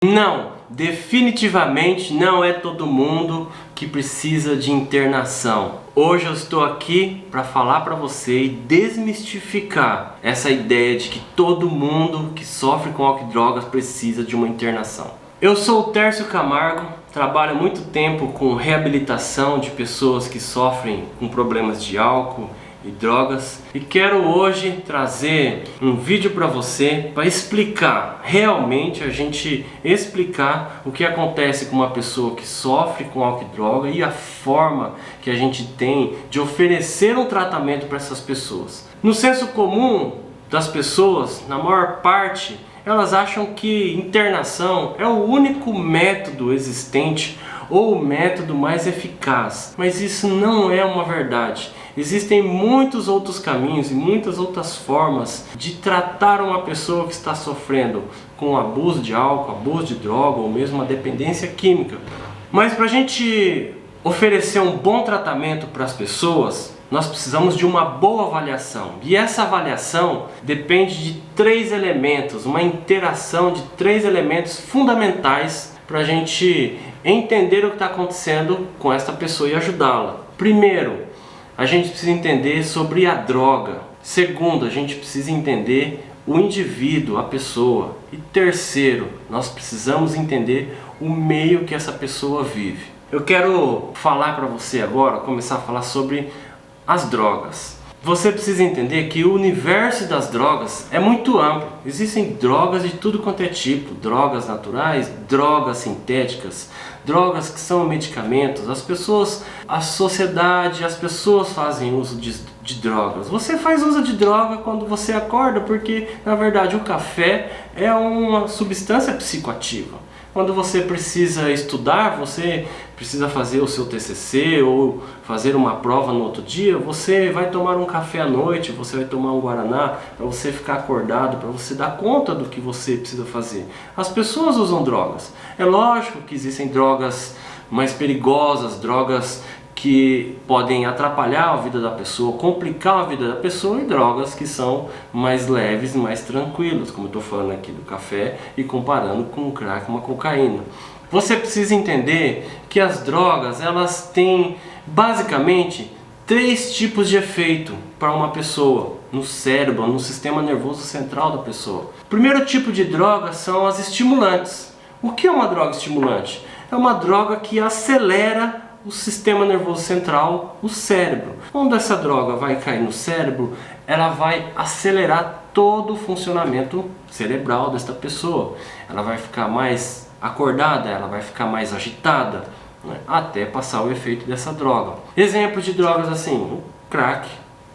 Não, definitivamente não é todo mundo que precisa de internação. Hoje eu estou aqui para falar para você e desmistificar essa ideia de que todo mundo que sofre com álcool e drogas precisa de uma internação. Eu sou o Tércio Camargo, trabalho há muito tempo com reabilitação de pessoas que sofrem com problemas de álcool e drogas e quero hoje trazer um vídeo para você para explicar, realmente a gente explicar o que acontece com uma pessoa que sofre com álcool e droga e a forma que a gente tem de oferecer um tratamento para essas pessoas. No senso comum das pessoas, na maior parte, elas acham que internação é o único método existente ou o método mais eficaz, mas isso não é uma verdade. Existem muitos outros caminhos e muitas outras formas de tratar uma pessoa que está sofrendo com abuso de álcool, abuso de droga ou mesmo uma dependência química. Mas para a gente oferecer um bom tratamento para as pessoas, nós precisamos de uma boa avaliação. E essa avaliação depende de 3 elementos, uma interação de 3 elementos fundamentais para a gente entender o que está acontecendo com essa pessoa e ajudá-la. Primeiro, a gente precisa entender sobre a droga. Segundo, a gente precisa entender o indivíduo, a pessoa. E terceiro, nós precisamos entender o meio que essa pessoa vive. Eu quero falar para você agora, começar a falar sobre as drogas. Você precisa entender que o universo das drogas é muito amplo. Existem drogas de tudo quanto é tipo, drogas naturais, drogas sintéticas, drogas que são medicamentos. A sociedade, as pessoas fazem uso de drogas. Você faz uso de droga quando você acorda, porque na verdade o café é uma substância psicoativa. Quando você precisa estudar, você precisa fazer o seu TCC ou fazer uma prova no outro dia, você vai tomar um café à noite, você vai tomar um guaraná para você ficar acordado, para você dar conta do que você precisa fazer. As pessoas usam drogas. É lógico que existem drogas mais perigosas, drogas que podem atrapalhar a vida da pessoa, complicar a vida da pessoa, e drogas que são mais leves, mais tranquilas, como eu estou falando aqui do café e comparando com o crack, uma cocaína. Você precisa entender que as drogas, elas têm basicamente 3 tipos de efeito para uma pessoa, no cérebro, no sistema nervoso central da pessoa. O primeiro tipo de droga são as estimulantes. O que é uma droga estimulante? É uma droga que acelera o sistema nervoso central, o cérebro. Quando essa droga vai cair no cérebro, ela vai acelerar todo o funcionamento cerebral desta pessoa. Ela vai ficar mais acordada, ela vai ficar mais agitada, né, até passar o efeito dessa droga. Exemplos de drogas assim, o crack,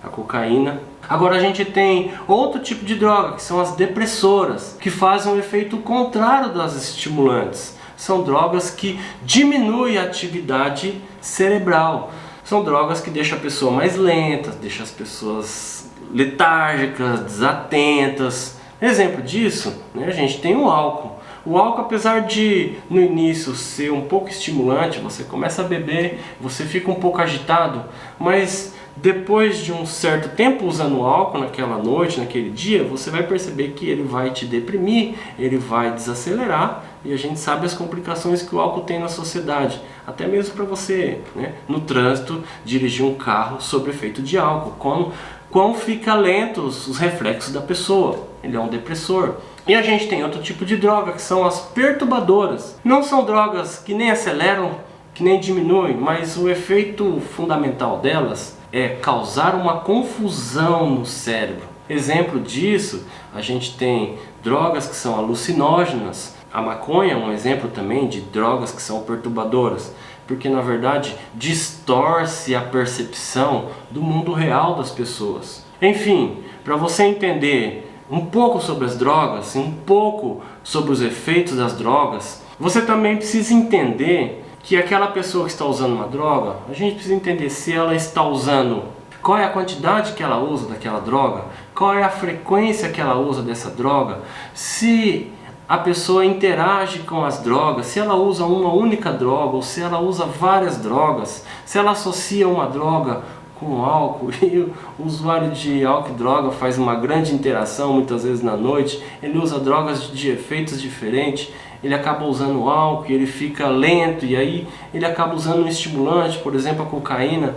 a cocaína. Agora a gente tem outro tipo de droga, que são as depressoras, que fazem o efeito contrário das estimulantes. São drogas que diminuem a atividade cerebral. São drogas que deixam a pessoa mais lenta, deixam as pessoas letárgicas, desatentas. Exemplo disso, né, a gente tem o álcool. O álcool, apesar de no início ser um pouco estimulante, você começa a beber, você fica um pouco agitado, mas depois de um certo tempo usando o álcool naquela noite, naquele dia, você vai perceber que ele vai te deprimir, ele vai desacelerar, e a gente sabe as complicações que o álcool tem na sociedade, até mesmo para você, né, no trânsito, dirigir um carro sob efeito de álcool, quão fica lentos os reflexos da pessoa, ele é um depressor. E a gente tem outro tipo de droga, que são as perturbadoras. Não são drogas que nem aceleram, que nem diminuem, mas o efeito fundamental delas é causar uma confusão no cérebro. Exemplo disso, a gente tem drogas que são alucinógenas. A maconha é um exemplo também de drogas que são perturbadoras, porque na verdade distorce a percepção do mundo real das pessoas. Enfim, para você entender um pouco sobre as drogas, um pouco sobre os efeitos das drogas, você também precisa entender que aquela pessoa que está usando uma droga, a gente precisa entender se ela está usando, qual é a quantidade que ela usa daquela droga, qual é a frequência que ela usa dessa droga, se a pessoa interage com as drogas, se ela usa uma única droga ou se ela usa várias drogas, se ela associa uma droga com álcool, e o usuário de álcool e droga faz uma grande interação muitas vezes na noite, ele usa drogas de efeitos diferentes, ele acaba usando álcool, ele fica lento, e aí ele acaba usando um estimulante, por exemplo a cocaína,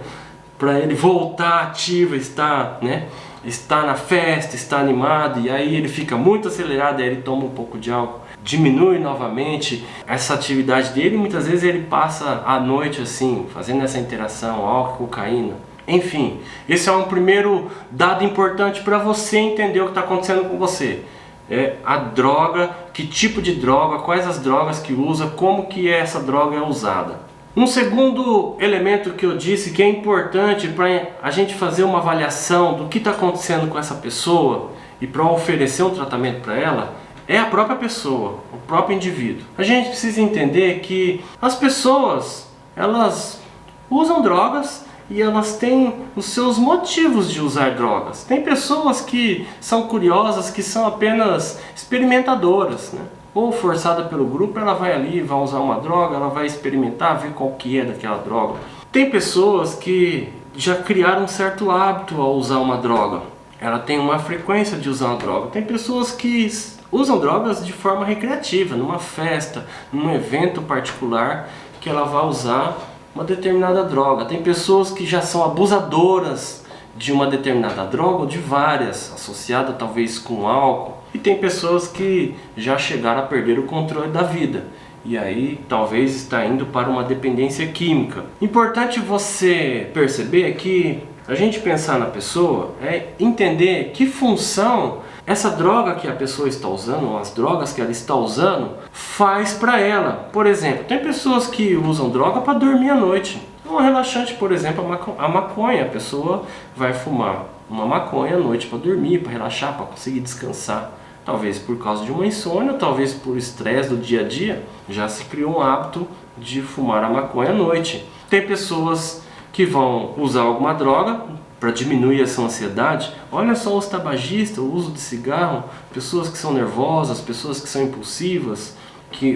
para ele voltar ativo, estar na festa, está animado, e aí ele fica muito acelerado, aí ele toma um pouco de álcool, diminui novamente essa atividade dele, e muitas vezes ele passa a noite assim, fazendo essa interação álcool, cocaína. Enfim, esse é um primeiro dado importante para você entender o que está acontecendo com você. É a droga, que tipo de droga, quais as drogas que usa, como que essa droga é usada. Um segundo elemento que eu disse que é importante para a gente fazer uma avaliação do que está acontecendo com essa pessoa e para oferecer um tratamento para ela, é a própria pessoa, o próprio indivíduo. A gente precisa entender que as pessoas, elas usam drogas e elas têm os seus motivos de usar drogas. Tem pessoas que são curiosas, que são apenas experimentadoras, né? Ou forçada pelo grupo, ela vai ali, vai usar uma droga, ela vai experimentar, ver qual que é daquela droga. Tem pessoas que já criaram um certo hábito ao usar uma droga. Ela tem uma frequência de usar uma droga. Tem pessoas que usam drogas de forma recreativa, numa festa, num evento particular, que ela vai usar uma determinada droga. Tem pessoas que já são abusadoras de uma determinada droga ou de várias, associada talvez com álcool. E tem pessoas que já chegaram a perder o controle da vida e aí talvez está indo para uma dependência química. Importante você perceber que a gente pensar na pessoa é entender que função essa droga que a pessoa está usando, ou as drogas que ela está usando, faz para ela. Por exemplo, tem pessoas que usam droga para dormir à noite. Um relaxante, por exemplo, a maconha. A pessoa vai fumar uma maconha à noite para dormir, para relaxar, para conseguir descansar. Talvez por causa de uma insônia, talvez por estresse do dia a dia, já se criou um hábito de fumar a maconha à noite. Tem pessoas que vão usar alguma droga para diminuir essa ansiedade. Olha só os tabagistas, o uso de cigarro, pessoas que são nervosas, pessoas que são impulsivas,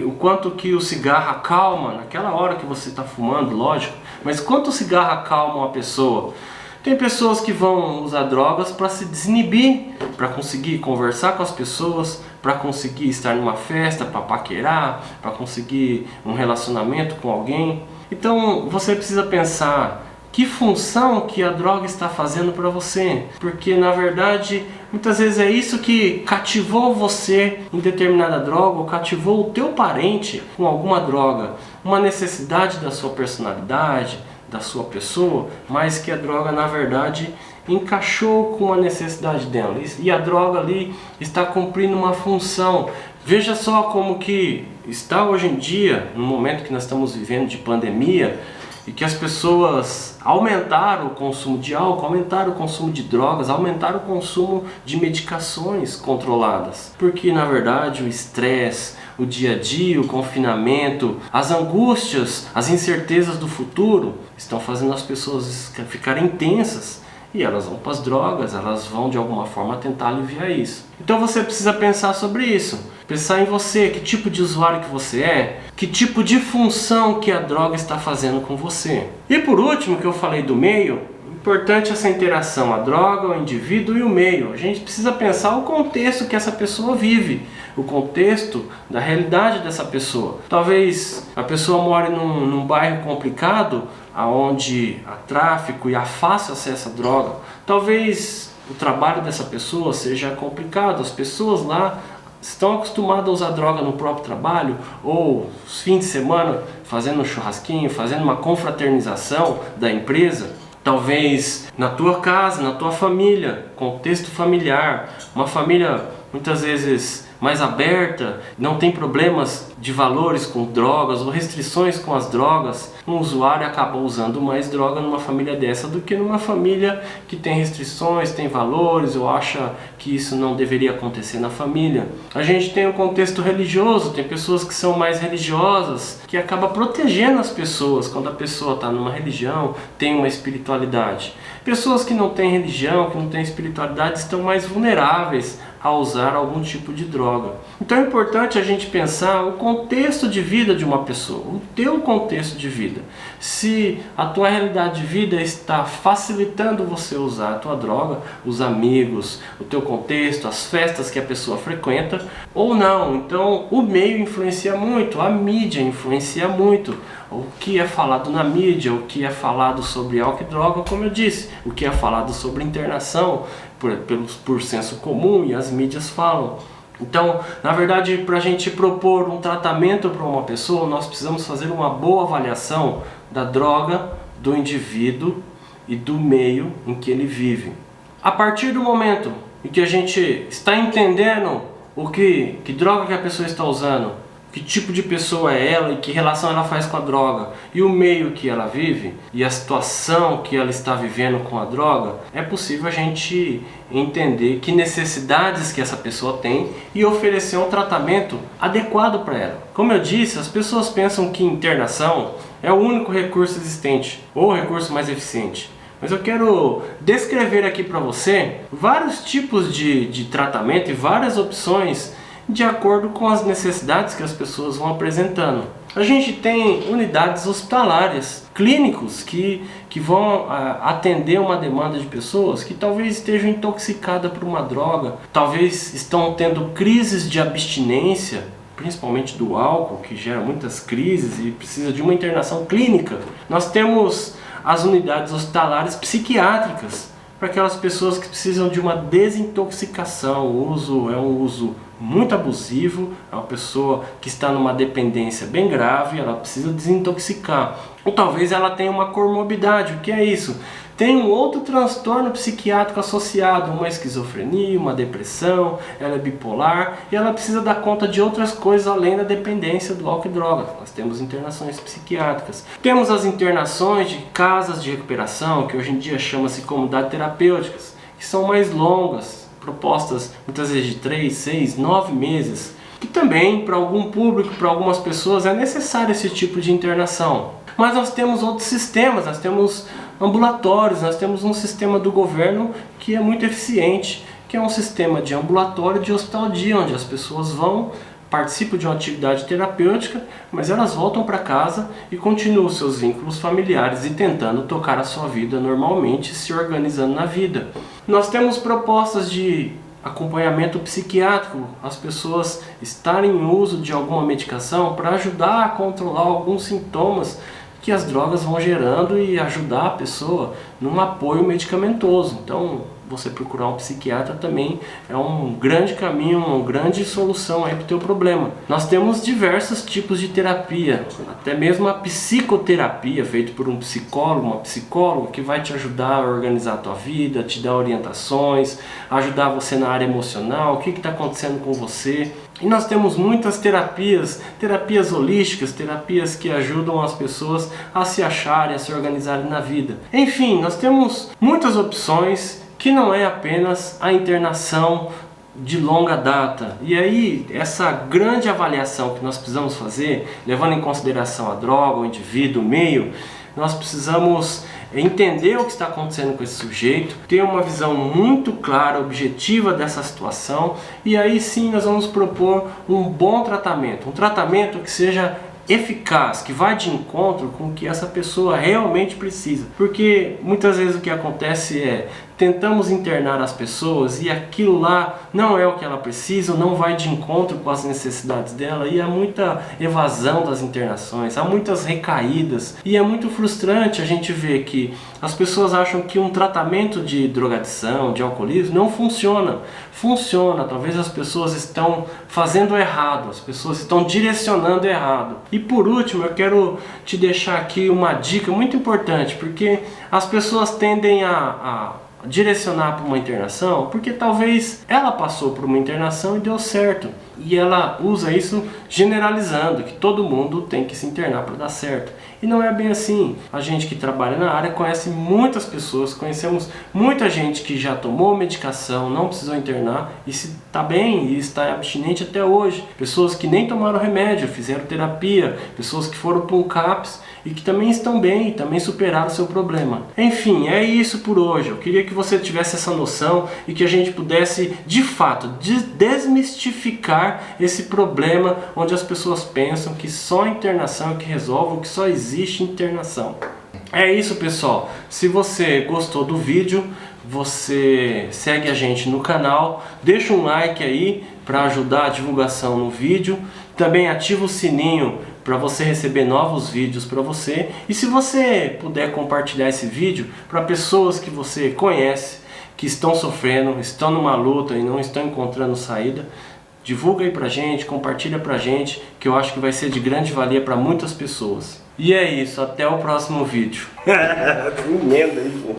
o quanto que o cigarro acalma, naquela hora que você está fumando, lógico, mas quanto o cigarro acalma uma pessoa. Tem pessoas que vão usar drogas para se desinibir, para conseguir conversar com as pessoas, para conseguir estar numa festa, para paquerar, para conseguir um relacionamento com alguém. Então você precisa pensar que função que a droga está fazendo para você, porque na verdade muitas vezes é isso que cativou você em determinada droga, ou cativou o teu parente com alguma droga, uma necessidade da sua personalidade, da sua pessoa, mas que a droga na verdade encaixou com a necessidade dela, e a droga ali está cumprindo uma função. Veja só como que está hoje em dia, no momento que nós estamos vivendo de pandemia, e que as pessoas aumentaram o consumo de álcool, aumentaram o consumo de drogas, aumentaram o consumo de medicações controladas. Porque na verdade o estresse, o dia a dia, o confinamento, as angústias, as incertezas do futuro estão fazendo as pessoas ficarem tensas. E elas vão para as drogas, elas vão de alguma forma tentar aliviar isso. Então você precisa pensar sobre isso. Pensar em você, que tipo de usuário que você é, que tipo de função que a droga está fazendo com você. E por último, que eu falei do meio, importante essa interação, a droga, o indivíduo e o meio. A gente precisa pensar o contexto que essa pessoa vive, o contexto da realidade dessa pessoa. Talvez a pessoa more num bairro complicado, onde há tráfico e há fácil acesso à droga. Talvez o trabalho dessa pessoa seja complicado, as pessoas lá estão acostumadas a usar droga no próprio trabalho, ou os fins de semana fazendo um churrasquinho, fazendo uma confraternização da empresa. Talvez na tua casa, na tua família, contexto familiar, uma família muitas vezes mais aberta, não tem problemas de valores com drogas ou restrições com as drogas. Um usuário acaba usando mais droga numa família dessa do que numa família que tem restrições, tem valores, ou acha que isso não deveria acontecer na família. A gente tem um contexto religioso, tem pessoas que são mais religiosas, que acaba protegendo as pessoas quando a pessoa está numa religião, tem uma espiritualidade. Pessoas que não têm religião, que não têm espiritualidade, estão mais vulneráveis a usar algum tipo de droga. Então é importante a gente pensar o contexto de vida de uma pessoa, o teu contexto de vida. Se a tua realidade de vida está facilitando você usar a tua droga, os amigos, o teu contexto, as festas que a pessoa frequenta, ou não. Então o meio influencia muito, a mídia influencia muito. O que é falado na mídia, o que é falado sobre álcool e droga, como eu disse, o que é falado sobre internação, por senso comum, e as mídias falam. Então, na verdade, para a gente propor um tratamento para uma pessoa, nós precisamos fazer uma boa avaliação da droga, do indivíduo e do meio em que ele vive. A partir do momento em que a gente está entendendo que droga que a pessoa está usando, que tipo de pessoa é ela e que relação ela faz com a droga, e o meio que ela vive e a situação que ela está vivendo com a droga, é possível a gente entender que necessidades que essa pessoa tem e oferecer um tratamento adequado para ela. Como eu disse, as pessoas pensam que internação é o único recurso existente ou o recurso mais eficiente. Mas eu quero descrever aqui para você vários tipos de tratamento e várias opções de acordo com as necessidades que as pessoas vão apresentando. A gente tem unidades hospitalares, clínicos que vão atender uma demanda de pessoas que talvez estejam intoxicadas por uma droga, talvez estão tendo crises de abstinência, principalmente do álcool, que gera muitas crises e precisa de uma internação clínica. Nós temos as unidades hospitalares psiquiátricas, para aquelas pessoas que precisam de uma desintoxicação. O uso é um uso muito abusivo, é uma pessoa que está numa dependência bem grave, ela precisa desintoxicar. Ou talvez ela tenha uma comorbidade. O que é isso? Tem um outro transtorno psiquiátrico associado, uma esquizofrenia, uma depressão, ela é bipolar e ela precisa dar conta de outras coisas além da dependência do álcool e droga. Nós temos internações psiquiátricas. Temos as internações de casas de recuperação, que hoje em dia chama-se comunidades terapêuticas, que são mais longas, propostas muitas vezes de 3, 6, 9 meses, que também para algum público, para algumas pessoas é necessário esse tipo de internação. Mas nós temos outros sistemas, nós temos ambulatórios, nós temos um sistema do governo que é muito eficiente, que é um sistema de ambulatório de hospital-dia, onde as pessoas vão, participam de uma atividade terapêutica, mas elas voltam para casa e continuam seus vínculos familiares e tentando tocar a sua vida normalmente, se organizando na vida. Nós temos propostas de acompanhamento psiquiátrico, as pessoas estarem em uso de alguma medicação para ajudar a controlar alguns sintomas que as drogas vão gerando e ajudar a pessoa num apoio medicamentoso. Então, você procurar um psiquiatra também é um grande caminho, uma grande solução aí para o teu problema. Nós temos diversos tipos de terapia, até mesmo a psicoterapia feita por um psicólogo, uma psicóloga que vai te ajudar a organizar a tua vida, te dar orientações, ajudar você na área emocional, o que está acontecendo com você. E nós temos muitas terapias holísticas, terapias que ajudam as pessoas a se acharem, a se organizarem na vida. Enfim, nós temos muitas opções que não é apenas a internação de longa data. E aí, essa grande avaliação que nós precisamos fazer, levando em consideração a droga, o indivíduo, o meio, nós precisamos entender o que está acontecendo com esse sujeito, ter uma visão muito clara, objetiva dessa situação, e aí sim nós vamos propor um bom tratamento, um tratamento que seja eficaz, que vai de encontro com o que essa pessoa realmente precisa. Porque muitas vezes o que acontece é, tentamos internar as pessoas e aquilo lá não é o que ela precisa, não vai de encontro com as necessidades dela, e há muita evasão das internações, há muitas recaídas, e é muito frustrante a gente ver que as pessoas acham que um tratamento de drogadição, de alcoolismo não funciona. Funciona, talvez as pessoas estão fazendo errado, as pessoas estão direcionando errado. E por último, eu quero te deixar aqui uma dica muito importante, porque as pessoas tendem a direcionar para uma internação porque talvez ela passou por uma internação e deu certo. E ela usa isso generalizando, que todo mundo tem que se internar para dar certo. E não é bem assim. A gente que trabalha na área conhece muitas pessoas, conhecemos muita gente que já tomou medicação, não precisou internar e está bem e está abstinente até hoje. Pessoas que nem tomaram remédio, fizeram terapia, pessoas que foram para um CAPS e que também estão bem, também superaram seu problema. Enfim, é isso por hoje. Eu queria que você tivesse essa noção e que a gente pudesse, de fato, desmistificar esse problema onde as pessoas pensam que só a internação é que resolve, que só existe internação. É isso, pessoal. Se você gostou do vídeo, você segue a gente no canal, deixa um like aí para ajudar a divulgação no vídeo. Também ativa o sininho para você receber novos vídeos para você. E se você puder compartilhar esse vídeo para pessoas que você conhece, que estão sofrendo, estão numa luta e não estão encontrando saída, divulga aí pra gente, compartilha pra gente, que eu acho que vai ser de grande valia para muitas pessoas. E é isso, até o próximo vídeo.